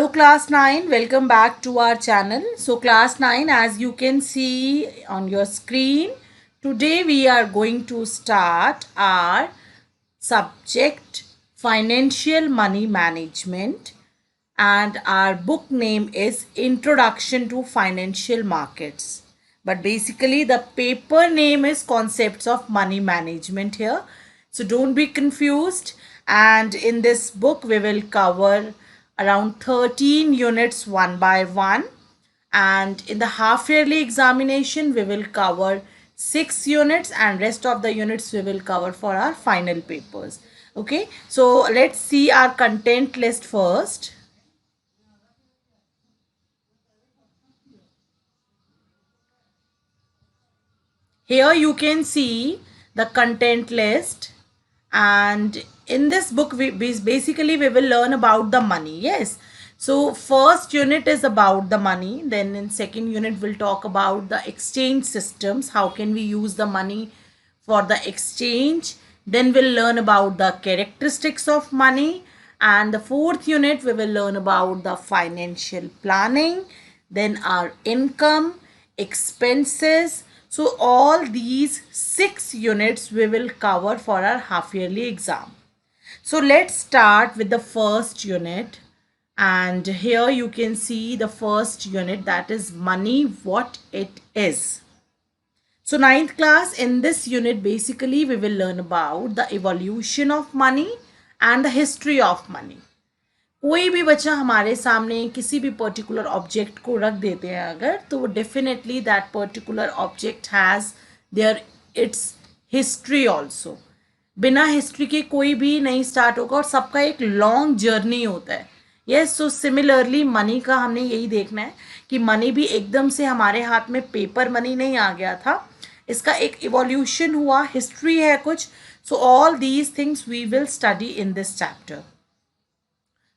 class 9, welcome back to our channel. So class 9, as you can see on your screen, today we are going to start our subject financial money management, and our book name is Introduction to Financial Markets. But basically the paper name is Concepts of Money Management here. So don't be confused, and in this book we will cover around 13 units one by one, and in the half yearly examination we will cover 6 units, and rest of the units we will cover for our final papers. Okay, so let's see our content list first. Here you can see the content list, and in this book we basically we will learn about the money. Yes, so first unit is about the money, then in second unit we'll talk about the exchange systems, how can we use the money for the exchange, then we'll learn about the characteristics of money, and the fourth unit we will learn about the financial planning, then our income, expenses. So all these 6 units we will cover for our half yearly exam. So let's start with the first unit, and here you can see the first unit, that is money, what it is. So ninth class, in this unit basically we will learn about the evolution of money and the history of money. कोई भी बच्चा हमारे सामने किसी भी particular object को रख देते हैं अगर, तो वो definitely that particular object has their it's history also. बिना हिस्ट्री के कोई भी नहीं स्टार्ट होगा, और सबका एक लॉन्ग जर्नी होता है. यस, सो सिमिलरली मनी का हमने यही देखना है कि मनी भी एकदम से हमारे हाथ में पेपर मनी नहीं आ गया था, इसका एक इवोल्यूशन हुआ, हिस्ट्री है कुछ. So all these things we will study in this chapter.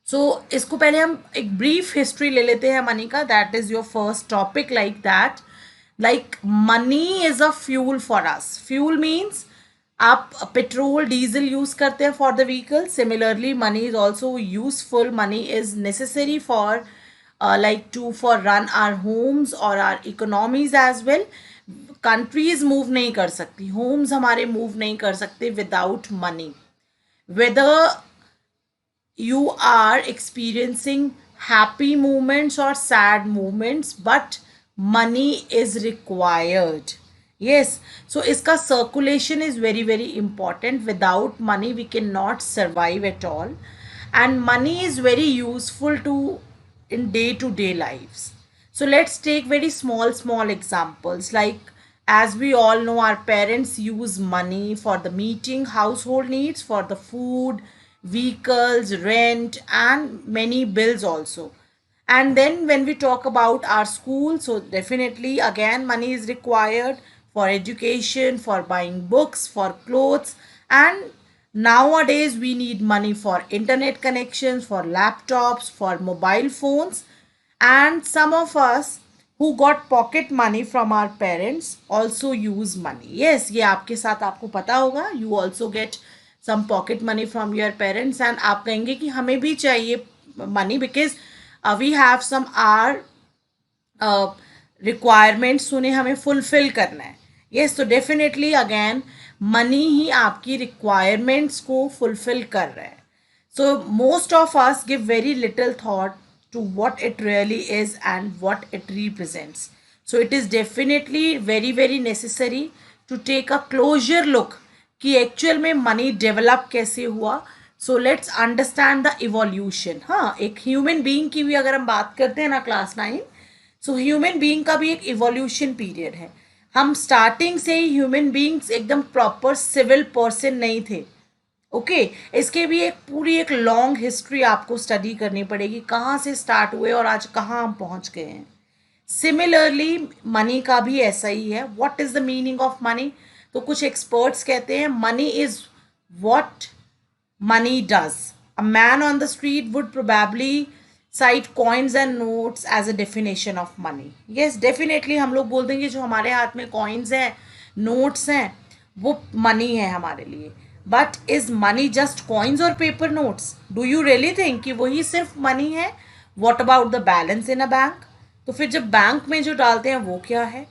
So इसको पहले हम एक ब्रीफ हिस्ट्री ले लेते हैं मनी का. That is your first topic. Like that, like money is a fuel for us. Fuel means आप पेट्रोल डीजल यूज करते हैं for the vehicle. Similarly money is also useful. Money is necessary for like to for run our homes or our economies as well. Countries move नहीं कर सकती, homes हमारे move नहीं कर सकते without money. Whether you are experiencing happy moments or sad moments, but money is required. Yes, so iska circulation is very very important. Without money we cannot survive at all, and money is very useful to in day to day lives. So let's take very small examples. Like, as we all know, our parents use money for the meeting household needs, for the food, vehicles, rent, and many bills also. And then when we talk about our school, so definitely again money is required for education, for buying books, for clothes, and nowadays we need money for internet connections, for laptops, for mobile phones. And some of us who got pocket money from our parents also use money. Yes, ये आपके साथ आपको पता होगा, you also get some pocket money from your parents, and आप कहेंगे कि हमें भी चाहिए money because we have some our requirements उन्हें हमें fulfill करना है. Yes, तो definitely again money ही आपकी requirements को fulfill कर रहा है. So most of us give very little thought to what it really is and what it represents. So it is definitely very very necessary to take a closer look कि actual में money develop कैसे हुआ. So let's understand the evolution. हाँ, एक human being की भी अगर हम बात करते हैं ना क्लास 9, सो ह्यूमन बीइंग का भी एक इवोल्यूशन पीरियड है. हम स्टार्टिंग से ही ह्यूमन बीइंग्स एकदम प्रॉपर सिविल पर्सन नहीं थे. ओके, इसके भी एक पूरी एक लॉन्ग हिस्ट्री आपको स्टडी करनी पड़ेगी, कहाँ से स्टार्ट हुए और आज कहाँ हम पहुँच गए हैं. सिमिलरली मनी का भी ऐसा ही है. What is the meaning of money? तो कुछ एक्सपर्ट्स कहते हैं money is what money does. A man on the street would probably cite coins and notes as a definition of money. Yes, definitely हम लोग बोल देंगे जो हमारे हाथ में कॉइन्स हैं, नोट्स हैं, वो मनी है हमारे लिए. But is money just coins और paper notes? Do you really think कि वही सिर्फ मनी है? What about the balance in a bank? तो फिर जब बैंक में जो डालते हैं वो क्या है?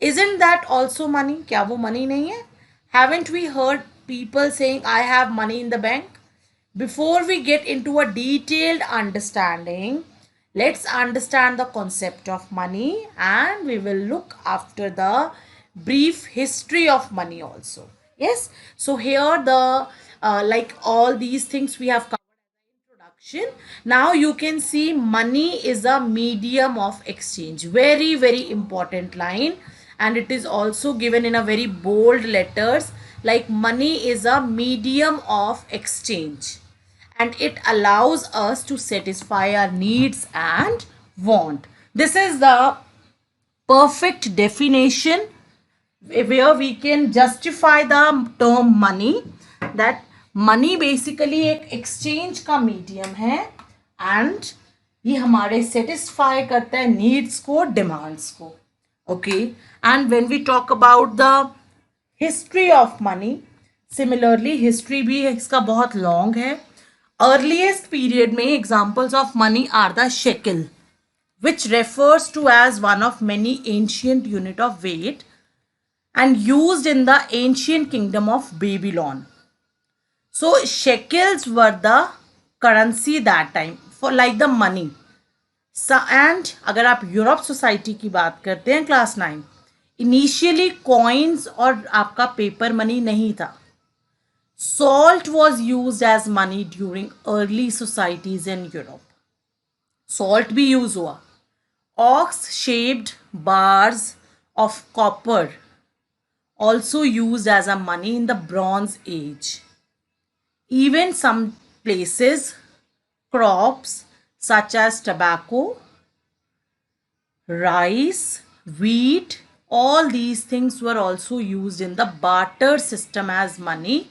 Isn't that also money? क्या वो मनी नहीं है? Haven't we heard people saying I have money in the bank? Before we get into a detailed understanding, let's understand the concept of money, and we will look after the brief history of money also. Yes, so here the like all these things we have covered introduction. Now you can see money is a medium of exchange. Very, very important line, and it is also given in a very bold letters, like money is a medium of exchange and it allows us to satisfy our needs and want. This is the perfect definition where we can justify the term money, that money basically एक exchange का medium है and ये हमारे satisfy करता है needs को, demands को. Okay, and when we talk about the history of money, similarly history भी इसका बहुत long है. Earliest period में examples of money are the shekel, which refers to as one of many ancient unit of weight and used in the ancient kingdom of Babylon. So shekels were the currency that time for like the money. And अगर आप Europe society की बात करते हैं class 9, initially coins और आपका paper money नहीं था. Salt was used as money during early societies in Europe. Salt भी यूज हुआ. Ox shaped bars of copper also used as a money in the Bronze Age. Even some places, crops such as tobacco, rice, wheat, all these things were also used in the barter system as money.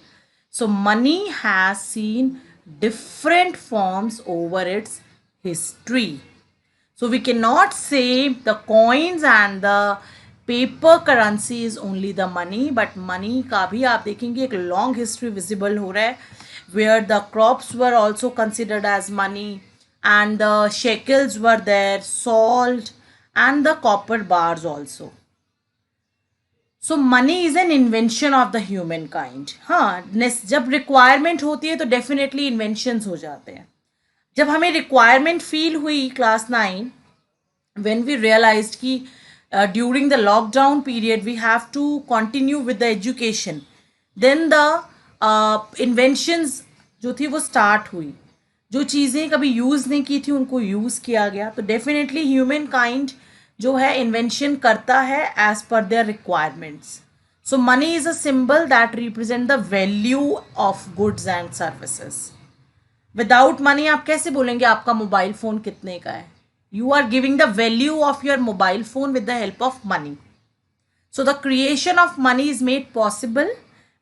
So money has seen different forms over its history. So we cannot say the coins and the paper currency is only the money, but money का भी आप देखेंगे एक long history visible हो रहा है, where the crops were also considered as money and the shekels were there, salt and the copper bars also. So money is an invention of the human kind. हाँ, जब requirement होती है तो definitely inventions हो जाते हैं. जब हमें requirement feel हुई क्लास 9, when we realized कि during the lockdown period we have to continue with the education, then the inventions जो थी वो start हुई. जो चीज़ें कभी यूज़ नहीं की थी उनको यूज़ किया गया. तो डेफिनेटली ह्यूमन काइंड जो है इन्वेंशन करता है as per their requirements. So money is a symbol that represent the value of goods and services. Without money आप कैसे बोलेंगे आपका मोबाइल फ़ोन कितने का है? You are giving the value of your mobile phone with the help of money. So the creation of money is made possible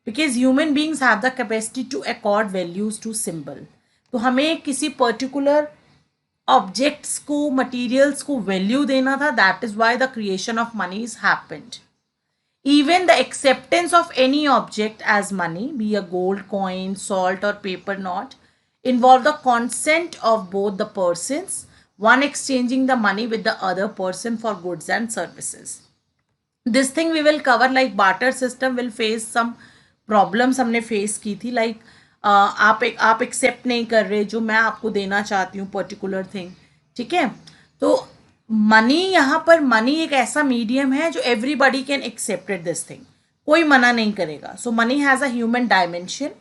because human beings have the capacity to accord values to symbol. तो हमें किसी particular objects को, materials को value देना था. That is why the creation of money is happened. Even the acceptance of any object as money, be a gold coin, salt और paper note, involve the consent of both the persons, one exchanging the money with the other person for goods and services. This thing we will cover, like barter system will face some problems हमने face की थी, like आप accept नहीं कर रहे जो मैं आपको देना चाहती हूँ पर्टिकुलर थिंग. ठीक है, तो मनी यहाँ पर मनी एक ऐसा मीडियम है जो everybody can accepted this thing, कोई मना नहीं करेगा. So money has a human dimension.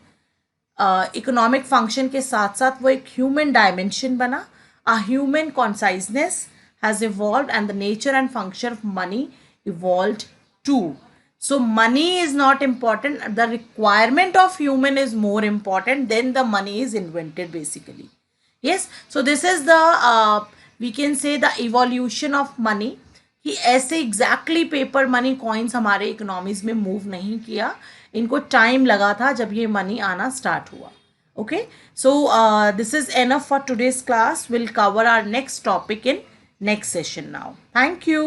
Economic function के साथ साथ वो एक ह्यूमन डायमेंशन बना. A human consciousness has evolve and the nature and function of money evolve too. So money is not important. The requirement of human is more important than the money is invented basically. Yes. So this is the we can say the evolution of money. कि ऐसे exactly paper money coins हमारे economies में move नहीं किया. इनको time लगा था जब ये money आना start हुआ. Okay. So this is enough for today's class. We'll cover our next topic in next session now. Thank you.